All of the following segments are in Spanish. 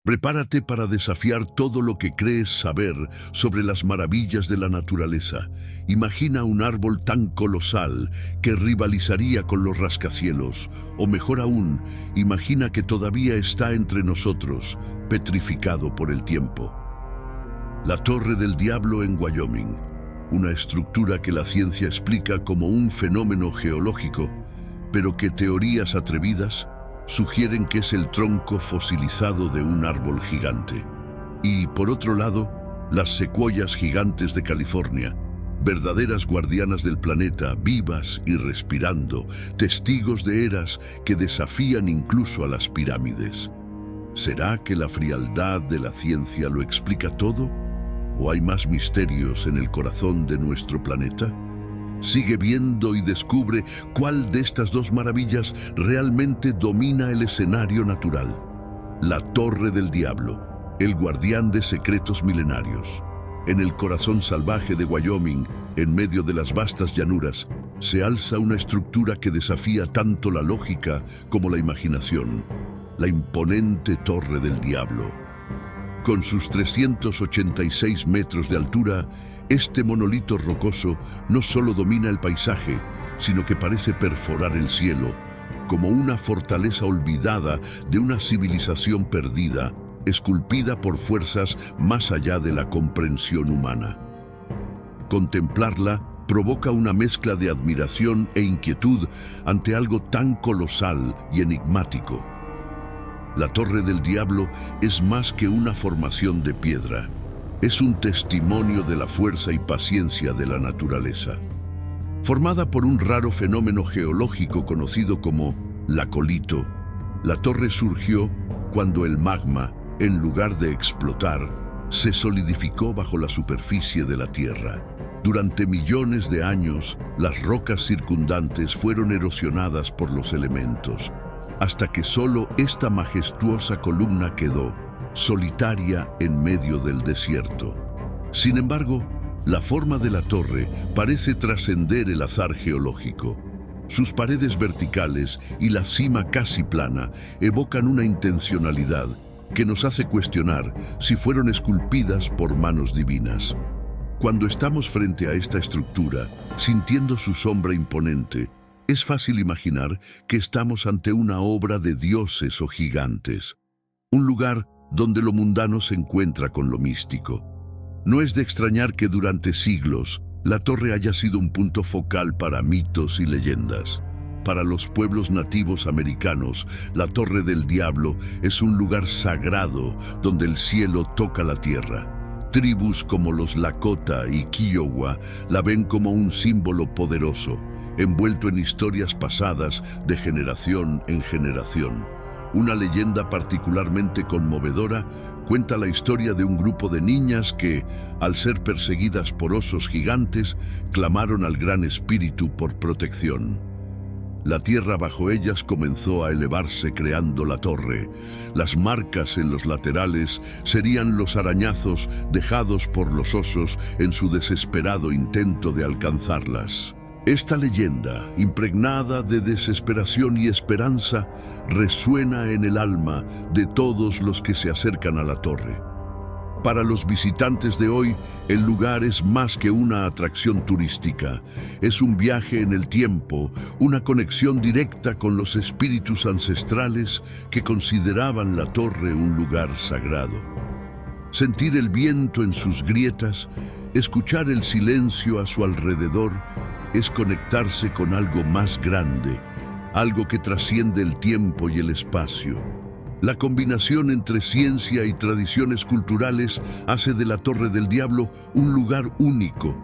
Prepárate para desafiar todo lo que crees saber sobre las maravillas de la naturaleza. Imagina un árbol tan colosal que rivalizaría con los rascacielos, o mejor aún, imagina que todavía está entre nosotros, petrificado por el tiempo. La Torre del Diablo en Wyoming, una estructura que la ciencia explica como un fenómeno geológico, pero que teorías atrevidas sugieren que es el tronco fosilizado de un árbol gigante. Y, por otro lado, las secuoyas gigantes de California, verdaderas guardianas del planeta, vivas y respirando, testigos de eras que desafían incluso a las pirámides. ¿Será que la frialdad de la ciencia lo explica todo? ¿O hay más misterios en el corazón de nuestro planeta? Sigue viendo y descubre cuál de estas dos maravillas realmente domina el escenario natural. La Torre del Diablo, el guardián de secretos milenarios. En el corazón salvaje de Wyoming, en medio de las vastas llanuras, se alza una estructura que desafía tanto la lógica como la imaginación. La imponente Torre del Diablo. Con sus 386 metros de altura, este monolito rocoso no solo domina el paisaje, sino que parece perforar el cielo, como una fortaleza olvidada de una civilización perdida, esculpida por fuerzas más allá de la comprensión humana. Contemplarla provoca una mezcla de admiración e inquietud ante algo tan colosal y enigmático. La Torre del Diablo es más que una formación de piedra. Es un testimonio de la fuerza y paciencia de la naturaleza. Formada por un raro fenómeno geológico conocido como lacolito, la torre surgió cuando el magma, en lugar de explotar, se solidificó bajo la superficie de la Tierra. Durante millones de años, las rocas circundantes fueron erosionadas por los elementos, hasta que solo esta majestuosa columna quedó, solitaria en medio del desierto. Sin embargo, la forma de la torre parece trascender el azar geológico. Sus paredes verticales y la cima casi plana evocan una intencionalidad que nos hace cuestionar si fueron esculpidas por manos divinas. Cuando estamos frente a esta estructura, sintiendo su sombra imponente, es fácil imaginar que estamos ante una obra de dioses o gigantes. Un lugar donde lo mundano se encuentra con lo místico. No es de extrañar que durante siglos la torre haya sido un punto focal para mitos y leyendas. Para los pueblos nativos americanos, la Torre del Diablo es un lugar sagrado donde el cielo toca la tierra. Tribus como los Lakota y Kiowa la ven como un símbolo poderoso, envuelto en historias pasadas de generación en generación. Una leyenda particularmente conmovedora cuenta la historia de un grupo de niñas que, al ser perseguidas por osos gigantes, clamaron al Gran Espíritu por protección. La tierra bajo ellas comenzó a elevarse creando la torre. Las marcas en los laterales serían los arañazos dejados por los osos en su desesperado intento de alcanzarlas. Esta leyenda, impregnada de desesperación y esperanza, resuena en el alma de todos los que se acercan a la torre. Para los visitantes de hoy, el lugar es más que una atracción turística. Es un viaje en el tiempo, una conexión directa con los espíritus ancestrales que consideraban la torre un lugar sagrado. Sentir el viento en sus grietas, escuchar el silencio a su alrededor, es conectarse con algo más grande, algo que trasciende el tiempo y el espacio. La combinación entre ciencia y tradiciones culturales hace de la Torre del Diablo un lugar único,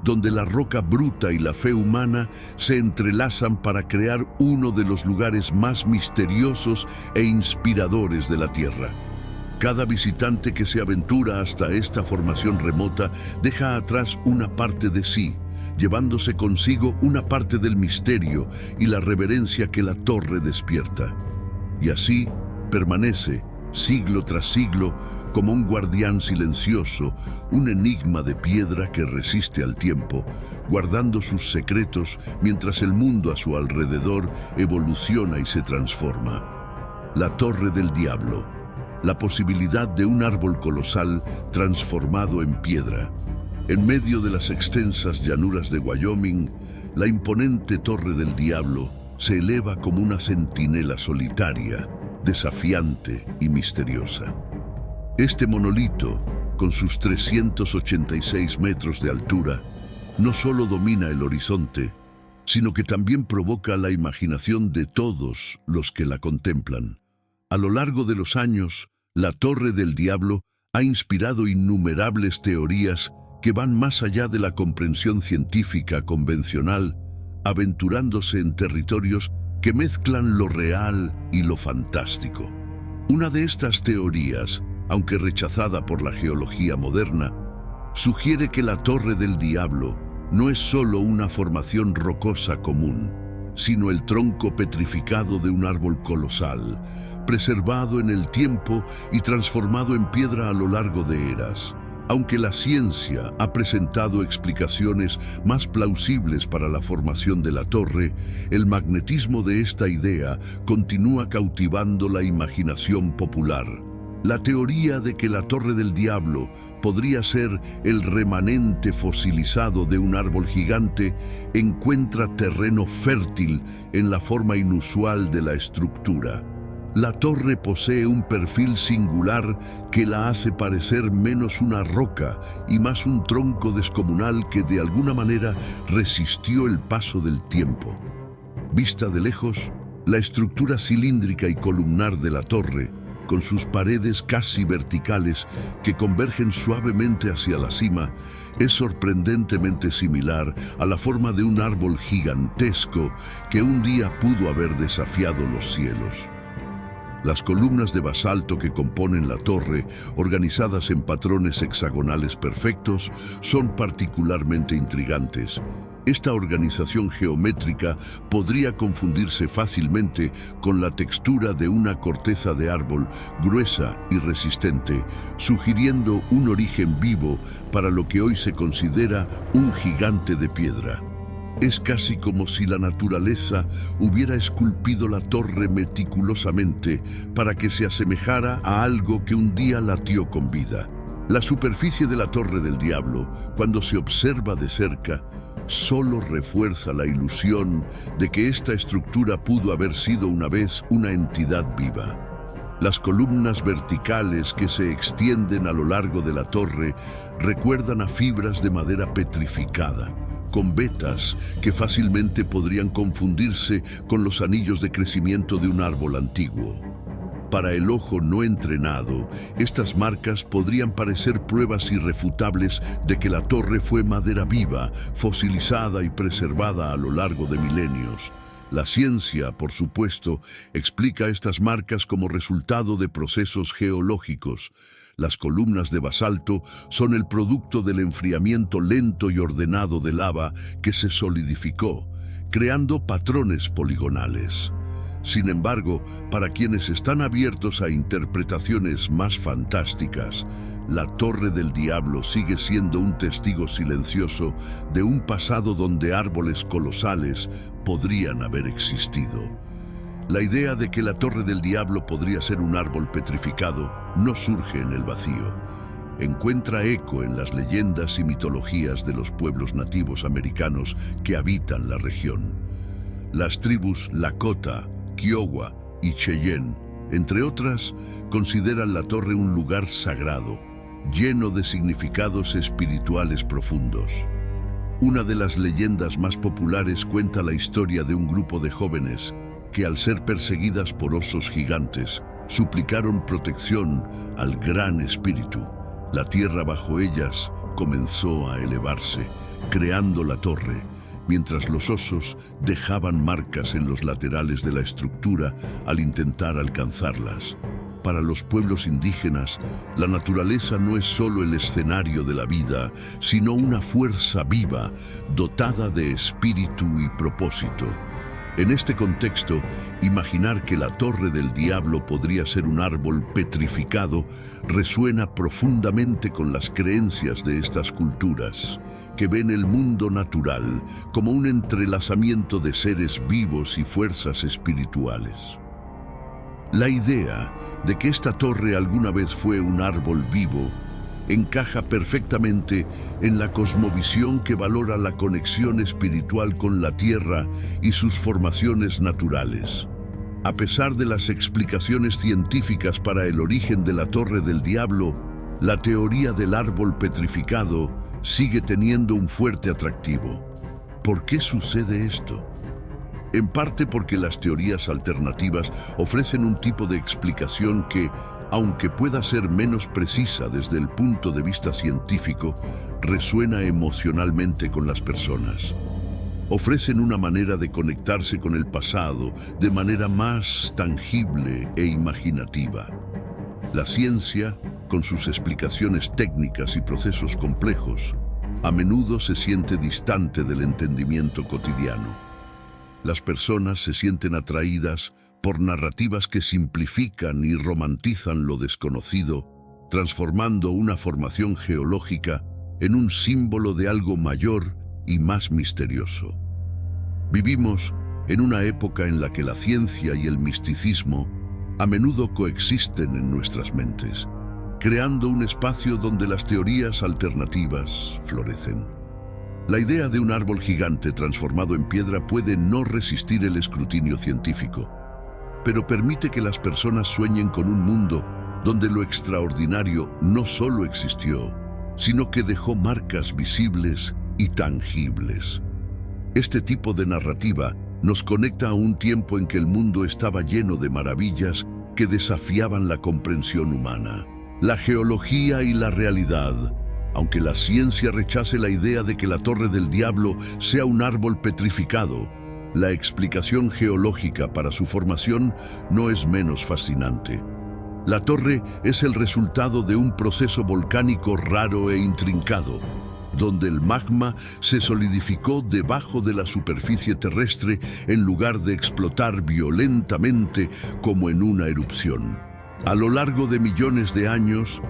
donde la roca bruta y la fe humana se entrelazan para crear uno de los lugares más misteriosos e inspiradores de la Tierra. Cada visitante que se aventura hasta esta formación remota deja atrás una parte de sí, llevándose consigo una parte del misterio y la reverencia que la torre despierta. Y así permanece, siglo tras siglo, como un guardián silencioso, un enigma de piedra que resiste al tiempo, guardando sus secretos mientras el mundo a su alrededor evoluciona y se transforma. La Torre del Diablo, la posibilidad de un árbol colosal transformado en piedra. En medio de las extensas llanuras de Wyoming, la imponente Torre del Diablo se eleva como una centinela solitaria, desafiante y misteriosa. Este monolito, con sus 386 metros de altura, no solo domina el horizonte, sino que también provoca la imaginación de todos los que la contemplan. A lo largo de los años, la Torre del Diablo ha inspirado innumerables teorías que van más allá de la comprensión científica convencional, aventurándose en territorios que mezclan lo real y lo fantástico. Una de estas teorías, aunque rechazada por la geología moderna, sugiere que la Torre del Diablo no es solo una formación rocosa común, sino el tronco petrificado de un árbol colosal, preservado en el tiempo y transformado en piedra a lo largo de eras. Aunque la ciencia ha presentado explicaciones más plausibles para la formación de la torre, el magnetismo de esta idea continúa cautivando la imaginación popular. La teoría de que la Torre del Diablo podría ser el remanente fosilizado de un árbol gigante encuentra terreno fértil en la forma inusual de la estructura. La torre posee un perfil singular que la hace parecer menos una roca y más un tronco descomunal que de alguna manera resistió el paso del tiempo. Vista de lejos, la estructura cilíndrica y columnar de la torre, con sus paredes casi verticales que convergen suavemente hacia la cima, es sorprendentemente similar a la forma de un árbol gigantesco que un día pudo haber desafiado los cielos. Las columnas de basalto que componen la torre, organizadas en patrones hexagonales perfectos, son particularmente intrigantes. Esta organización geométrica podría confundirse fácilmente con la textura de una corteza de árbol gruesa y resistente, sugiriendo un origen vivo para lo que hoy se considera un gigante de piedra. Es casi como si la naturaleza hubiera esculpido la torre meticulosamente para que se asemejara a algo que un día latió con vida. La superficie de la Torre del Diablo, cuando se observa de cerca, solo refuerza la ilusión de que esta estructura pudo haber sido una vez una entidad viva. Las columnas verticales que se extienden a lo largo de la torre recuerdan a fibras de madera petrificada, con vetas que fácilmente podrían confundirse con los anillos de crecimiento de un árbol antiguo. Para el ojo no entrenado, estas marcas podrían parecer pruebas irrefutables de que la torre fue madera viva, fosilizada y preservada a lo largo de milenios. La ciencia, por supuesto, explica estas marcas como resultado de procesos geológicos. Las columnas de basalto son el producto del enfriamiento lento y ordenado de lava que se solidificó, creando patrones poligonales. Sin embargo, para quienes están abiertos a interpretaciones más fantásticas, la Torre del Diablo sigue siendo un testigo silencioso de un pasado donde árboles colosales podrían haber existido. La idea de que la Torre del Diablo podría ser un árbol petrificado no surge en el vacío. Encuentra eco en las leyendas y mitologías de los pueblos nativos americanos que habitan la región. Las tribus Lakota, Kiowa y Cheyenne, entre otras, consideran la torre un lugar sagrado, lleno de significados espirituales profundos. Una de las leyendas más populares cuenta la historia de un grupo de jóvenes que, al ser perseguidas por osos gigantes, suplicaron protección al Gran Espíritu. La tierra bajo ellas comenzó a elevarse, creando la torre, mientras los osos dejaban marcas en los laterales de la estructura al intentar alcanzarlas. Para los pueblos indígenas, la naturaleza no es solo el escenario de la vida, sino una fuerza viva, dotada de espíritu y propósito. En este contexto, imaginar que la Torre del Diablo podría ser un árbol petrificado resuena profundamente con las creencias de estas culturas, que ven el mundo natural como un entrelazamiento de seres vivos y fuerzas espirituales. La idea de que esta torre alguna vez fue un árbol vivo encaja perfectamente en la cosmovisión que valora la conexión espiritual con la tierra y sus formaciones naturales. A pesar de las explicaciones científicas para el origen de la Torre del Diablo, la teoría del árbol petrificado sigue teniendo un fuerte atractivo. ¿Por qué sucede esto? En parte porque las teorías alternativas ofrecen un tipo de explicación que, aunque pueda ser menos precisa desde el punto de vista científico, resuena emocionalmente con las personas. Ofrecen una manera de conectarse con el pasado de manera más tangible e imaginativa. La ciencia, con sus explicaciones técnicas y procesos complejos, a menudo se siente distante del entendimiento cotidiano. Las personas se sienten atraídas por narrativas que simplifican y romantizan lo desconocido, transformando una formación geológica en un símbolo de algo mayor y más misterioso. Vivimos en una época en la que la ciencia y el misticismo a menudo coexisten en nuestras mentes, creando un espacio donde las teorías alternativas florecen. La idea de un árbol gigante transformado en piedra puede no resistir el escrutinio científico, pero permite que las personas sueñen con un mundo donde lo extraordinario no solo existió, sino que dejó marcas visibles y tangibles. Este tipo de narrativa nos conecta a un tiempo en que el mundo estaba lleno de maravillas que desafiaban la comprensión humana. La geología y la realidad, aunque la ciencia rechace la idea de que la Torre del Diablo sea un árbol petrificado, la explicación geológica para su formación no es menos fascinante. La torre es el resultado de un proceso volcánico raro e intrincado, donde el magma se solidificó debajo de la superficie terrestre en lugar de explotar violentamente como en una erupción. A lo largo de millones de años,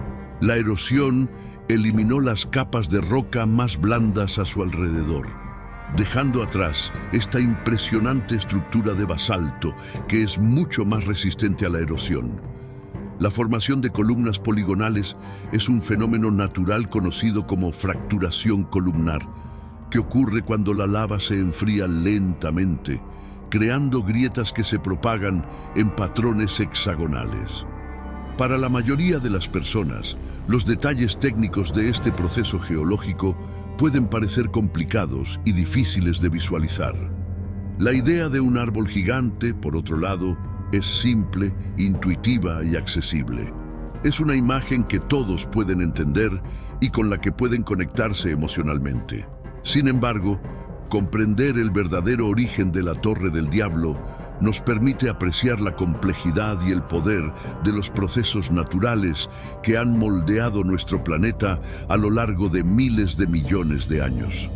la erosión eliminó las capas de roca más blandas a su alrededor, dejando atrás esta impresionante estructura de basalto que es mucho más resistente a la erosión. La formación de columnas poligonales es un fenómeno natural conocido como fracturación columnar, que ocurre cuando la lava se enfría lentamente, creando grietas que se propagan en patrones hexagonales. Para la mayoría de las personas, los detalles técnicos de este proceso geológico pueden parecer complicados y difíciles de visualizar. La idea de un árbol gigante, por otro lado, es simple, intuitiva y accesible. Es una imagen que todos pueden entender y con la que pueden conectarse emocionalmente. Sin embargo, comprender el verdadero origen de la Torre del Diablo nos permite apreciar la complejidad y el poder de los procesos naturales que han moldeado nuestro planeta a lo largo de miles de millones de años.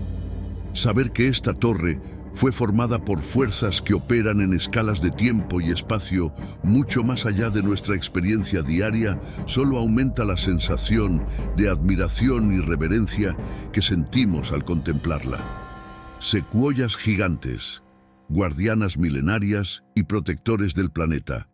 Saber que esta torre fue formada por fuerzas que operan en escalas de tiempo y espacio mucho más allá de nuestra experiencia diaria solo aumenta la sensación de admiración y reverencia que sentimos al contemplarla. Secuoyas gigantes, guardianas milenarias y protectores del planeta.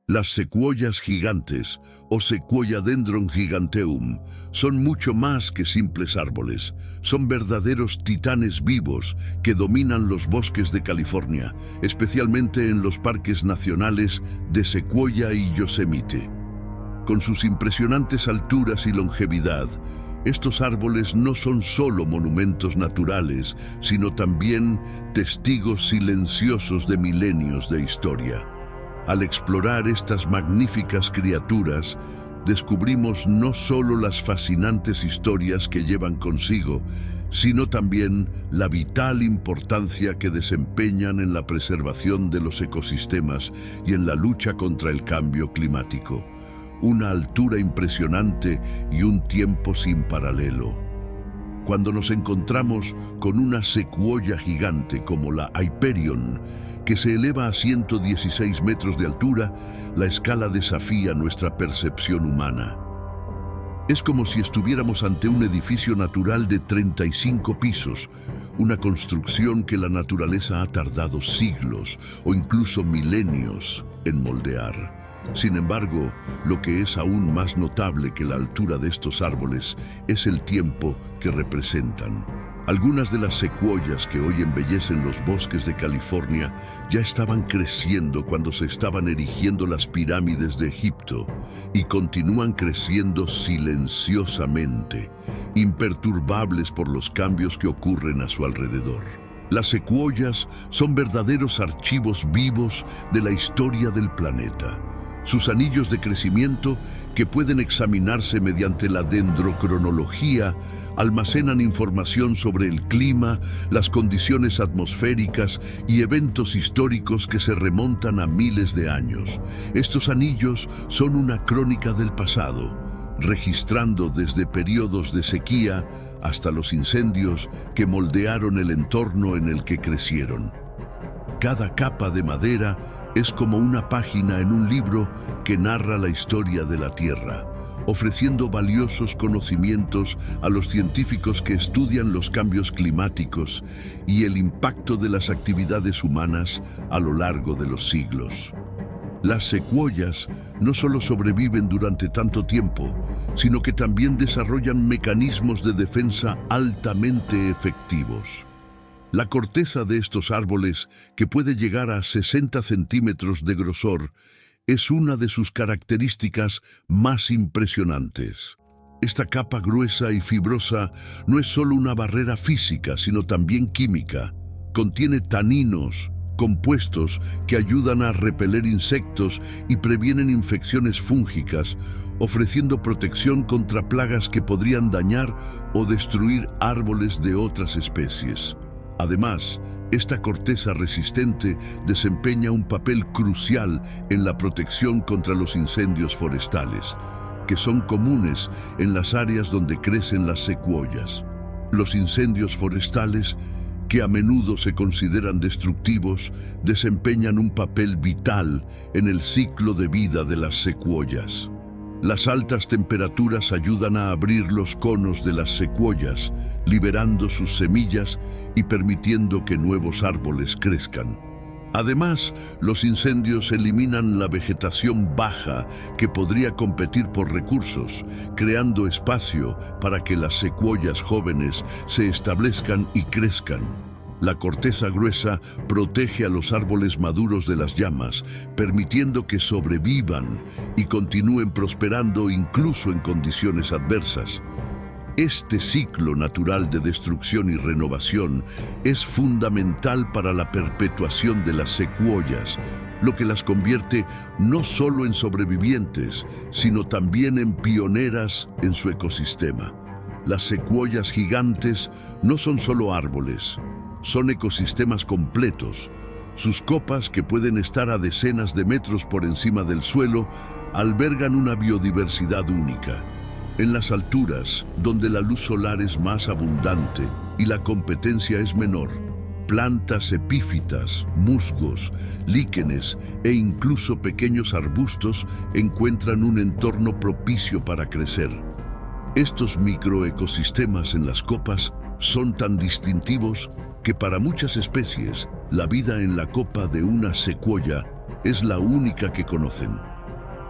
Las secuoyas gigantes, o Sequoia dendron giganteum, son mucho más que simples árboles. Son verdaderos titanes vivos que dominan los bosques de California, especialmente en los parques nacionales de Sequoia y Yosemite. Con sus impresionantes alturas y longevidad, estos árboles no son solo monumentos naturales, sino también testigos silenciosos de milenios de historia. Al explorar estas magníficas criaturas, descubrimos no solo las fascinantes historias que llevan consigo, sino también la vital importancia que desempeñan en la preservación de los ecosistemas y en la lucha contra el cambio climático. Una altura impresionante y un tiempo sin paralelo. Cuando nos encontramos con una secuoya gigante como la Hyperion, que se eleva a 116 metros de altura, la escala desafía nuestra percepción humana. Es como si estuviéramos ante un edificio natural de 35 pisos, una construcción que la naturaleza ha tardado siglos o incluso milenios en moldear. Sin embargo, lo que es aún más notable que la altura de estos árboles es el tiempo que representan. Algunas de las secuoyas que hoy embellecen los bosques de California ya estaban creciendo cuando se estaban erigiendo las pirámides de Egipto y continúan creciendo silenciosamente, imperturbables por los cambios que ocurren a su alrededor. Las secuoyas son verdaderos archivos vivos de la historia del planeta. Sus anillos de crecimiento, que pueden examinarse mediante la dendrocronología, almacenan información sobre el clima, las condiciones atmosféricas y eventos históricos que se remontan a miles de años. Estos anillos son una crónica del pasado, registrando desde periodos de sequía hasta los incendios que moldearon el entorno en el que crecieron. Cada capa de madera es como una página en un libro que narra la historia de la Tierra, ofreciendo valiosos conocimientos a los científicos que estudian los cambios climáticos y el impacto de las actividades humanas a lo largo de los siglos. Las secuoyas no solo sobreviven durante tanto tiempo, sino que también desarrollan mecanismos de defensa altamente efectivos. La corteza de estos árboles, que puede llegar a 60 centímetros de grosor, es una de sus características más impresionantes. Esta capa gruesa y fibrosa no es solo una barrera física, sino también química. Contiene taninos, compuestos que ayudan a repeler insectos y previenen infecciones fúngicas, ofreciendo protección contra plagas que podrían dañar o destruir árboles de otras especies. Además, esta corteza resistente desempeña un papel crucial en la protección contra los incendios forestales, que son comunes en las áreas donde crecen las secuoyas. Los incendios forestales, que a menudo se consideran destructivos, desempeñan un papel vital en el ciclo de vida de las secuoyas. Las altas temperaturas ayudan a abrir los conos de las secuoyas, liberando sus semillas y permitiendo que nuevos árboles crezcan. Además, los incendios eliminan la vegetación baja que podría competir por recursos, creando espacio para que las secuoyas jóvenes se establezcan y crezcan. La corteza gruesa protege a los árboles maduros de las llamas, permitiendo que sobrevivan y continúen prosperando incluso en condiciones adversas. Este ciclo natural de destrucción y renovación es fundamental para la perpetuación de las secuoyas, lo que las convierte no solo en sobrevivientes, sino también en pioneras en su ecosistema. Las secuoyas gigantes no son solo árboles, son ecosistemas completos. Sus copas, que pueden estar a decenas de metros por encima del suelo, albergan una biodiversidad única. En las alturas, donde la luz solar es más abundante y la competencia es menor, plantas epífitas, musgos, líquenes e incluso pequeños arbustos encuentran un entorno propicio para crecer. Estos microecosistemas en las copas son tan distintivos que para muchas especies, la vida en la copa de una secuoya es la única que conocen.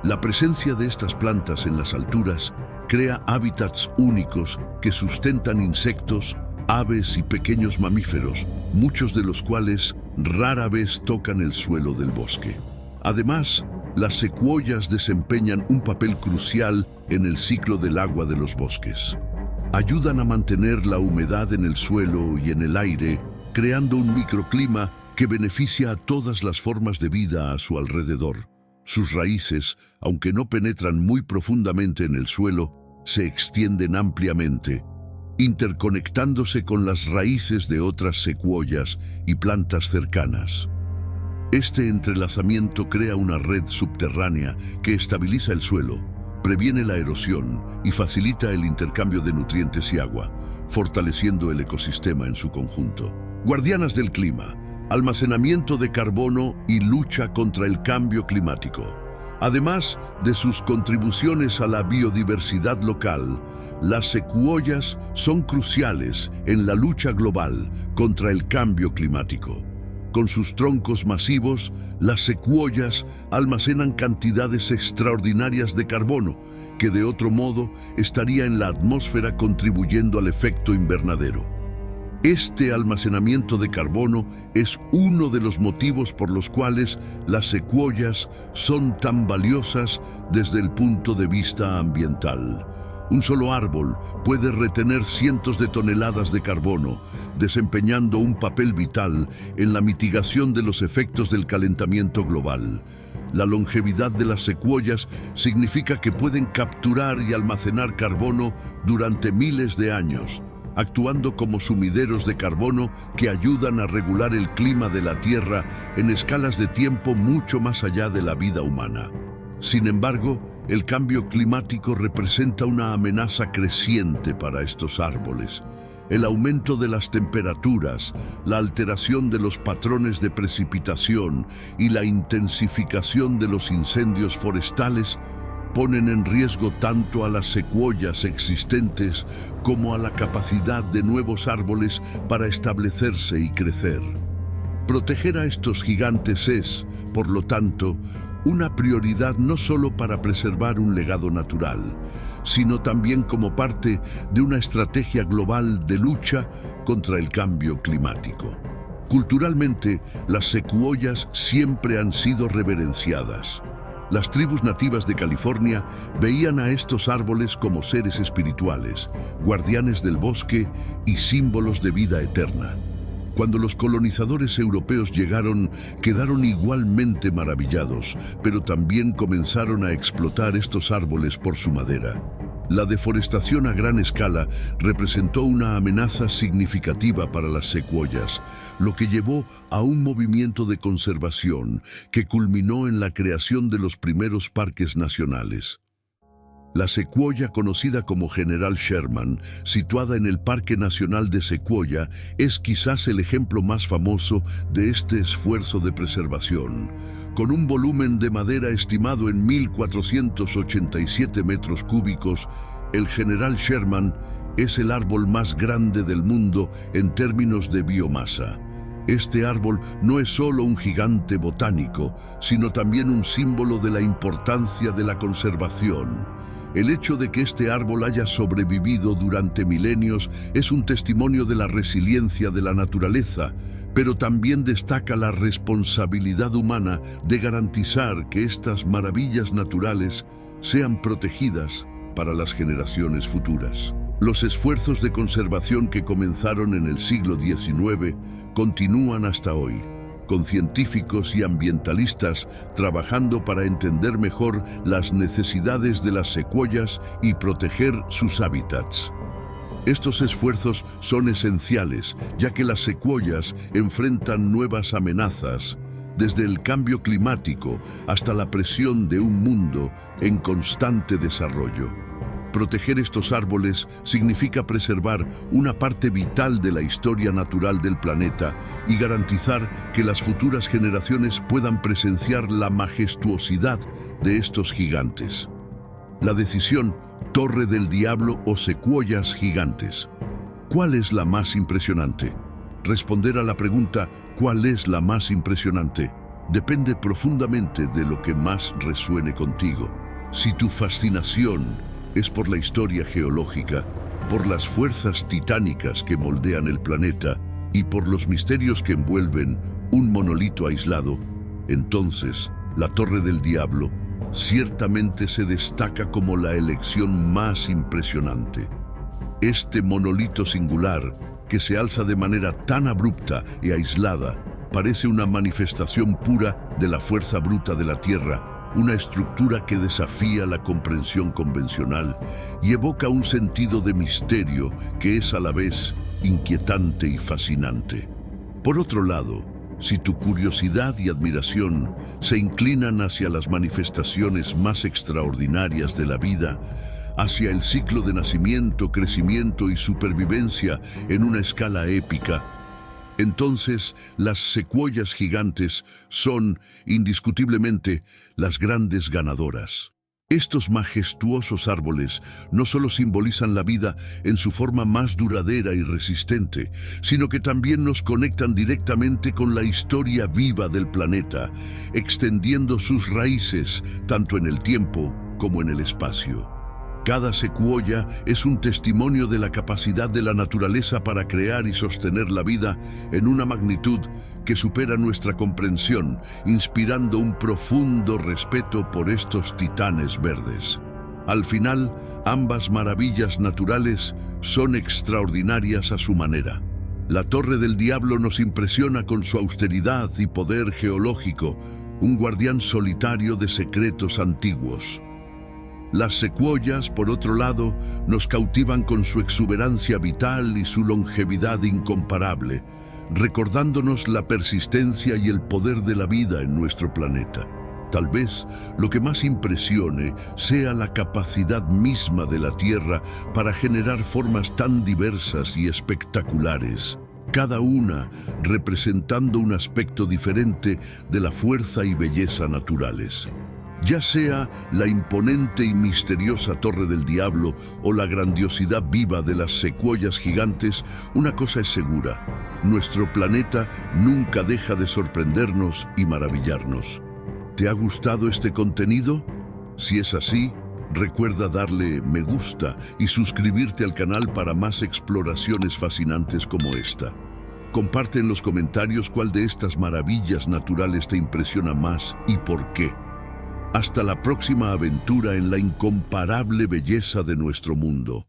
La presencia de estas plantas en las alturas crea hábitats únicos que sustentan insectos, aves y pequeños mamíferos, muchos de los cuales rara vez tocan el suelo del bosque. Además, las secuoyas desempeñan un papel crucial en el ciclo del agua de los bosques. Ayudan a mantener la humedad en el suelo y en el aire, creando un microclima que beneficia a todas las formas de vida a su alrededor. Sus raíces, aunque no penetran muy profundamente en el suelo, se extienden ampliamente, interconectándose con las raíces de otras secuoyas y plantas cercanas. Este entrelazamiento crea una red subterránea que estabiliza el suelo, previene la erosión y facilita el intercambio de nutrientes y agua, fortaleciendo el ecosistema en su conjunto. Guardianas del clima, almacenamiento de carbono y lucha contra el cambio climático. Además de sus contribuciones a la biodiversidad local, las secuoyas son cruciales en la lucha global contra el cambio climático. Con sus troncos masivos, las secuoyas almacenan cantidades extraordinarias de carbono, que de otro modo estaría en la atmósfera contribuyendo al efecto invernadero. Este almacenamiento de carbono es uno de los motivos por los cuales las secuoyas son tan valiosas desde el punto de vista ambiental. Un solo árbol puede retener cientos de toneladas de carbono, desempeñando un papel vital en la mitigación de los efectos del calentamiento global. La longevidad de las secuoyas significa que pueden capturar y almacenar carbono durante miles de años, actuando como sumideros de carbono que ayudan a regular el clima de la Tierra en escalas de tiempo mucho más allá de la vida humana. Sin embargo, el cambio climático representa una amenaza creciente para estos árboles. El aumento de las temperaturas, la alteración de los patrones de precipitación y la intensificación de los incendios forestales ponen en riesgo tanto a las secuoyas existentes como a la capacidad de nuevos árboles para establecerse y crecer. Proteger a estos gigantes es, por lo tanto, una prioridad no solo para preservar un legado natural, sino también como parte de una estrategia global de lucha contra el cambio climático. Culturalmente, las secuoyas siempre han sido reverenciadas. Las tribus nativas de California veían a estos árboles como seres espirituales, guardianes del bosque y símbolos de vida eterna. Cuando los colonizadores europeos llegaron, quedaron igualmente maravillados, pero también comenzaron a explotar estos árboles por su madera. La deforestación a gran escala representó una amenaza significativa para las secuoyas, lo que llevó a un movimiento de conservación que culminó en la creación de los primeros parques nacionales. La secuoya, conocida como General Sherman, situada en el Parque Nacional de Sequoia, es quizás el ejemplo más famoso de este esfuerzo de preservación. Con un volumen de madera estimado en 1.487 metros cúbicos, el General Sherman es el árbol más grande del mundo en términos de biomasa. Este árbol no es solo un gigante botánico, sino también un símbolo de la importancia de la conservación. El hecho de que este árbol haya sobrevivido durante milenios es un testimonio de la resiliencia de la naturaleza, pero también destaca la responsabilidad humana de garantizar que estas maravillas naturales sean protegidas para las generaciones futuras. Los esfuerzos de conservación que comenzaron en el siglo XIX continúan hasta hoy, con científicos y ambientalistas trabajando para entender mejor las necesidades de las secuoyas y proteger sus hábitats. Estos esfuerzos son esenciales, ya que las secuoyas enfrentan nuevas amenazas, desde el cambio climático hasta la presión de un mundo en constante desarrollo. Proteger estos árboles significa preservar una parte vital de la historia natural del planeta y garantizar que las futuras generaciones puedan presenciar la majestuosidad de estos gigantes. La decisión, Torre del Diablo o secuoyas gigantes. ¿Cuál es la más impresionante? Responder a la pregunta ¿cuál es la más impresionante? Depende profundamente de lo que más resuene contigo. Si tu fascinación es por la historia geológica, por las fuerzas titánicas que moldean el planeta y por los misterios que envuelven un monolito aislado, entonces la Torre del Diablo ciertamente se destaca como la elección más impresionante. Este monolito singular, que se alza de manera tan abrupta y aislada, parece una manifestación pura de la fuerza bruta de la Tierra, una estructura que desafía la comprensión convencional y evoca un sentido de misterio que es a la vez inquietante y fascinante. Por otro lado, si tu curiosidad y admiración se inclinan hacia las manifestaciones más extraordinarias de la vida, hacia el ciclo de nacimiento, crecimiento y supervivencia en una escala épica, entonces las secuoyas gigantes son, indiscutiblemente, las grandes ganadoras. Estos majestuosos árboles no solo simbolizan la vida en su forma más duradera y resistente, sino que también nos conectan directamente con la historia viva del planeta, extendiendo sus raíces tanto en el tiempo como en el espacio. Cada secuoya es un testimonio de la capacidad de la naturaleza para crear y sostener la vida en una magnitud que supera nuestra comprensión, inspirando un profundo respeto por estos titanes verdes. Al final, ambas maravillas naturales son extraordinarias a su manera. La Torre del Diablo nos impresiona con su austeridad y poder geológico, un guardián solitario de secretos antiguos. Las secuoyas, por otro lado, nos cautivan con su exuberancia vital y su longevidad incomparable, recordándonos la persistencia y el poder de la vida en nuestro planeta. Tal vez lo que más impresione sea la capacidad misma de la Tierra para generar formas tan diversas y espectaculares, cada una representando un aspecto diferente de la fuerza y belleza naturales. Ya sea la imponente y misteriosa Torre del Diablo o la grandiosidad viva de las secuoyas gigantes, una cosa es segura: nuestro planeta nunca deja de sorprendernos y maravillarnos. ¿Te ha gustado este contenido? Si es así, recuerda darle me gusta y suscribirte al canal para más exploraciones fascinantes como esta. Comparte en los comentarios cuál de estas maravillas naturales te impresiona más y por qué. Hasta la próxima aventura en la incomparable belleza de nuestro mundo.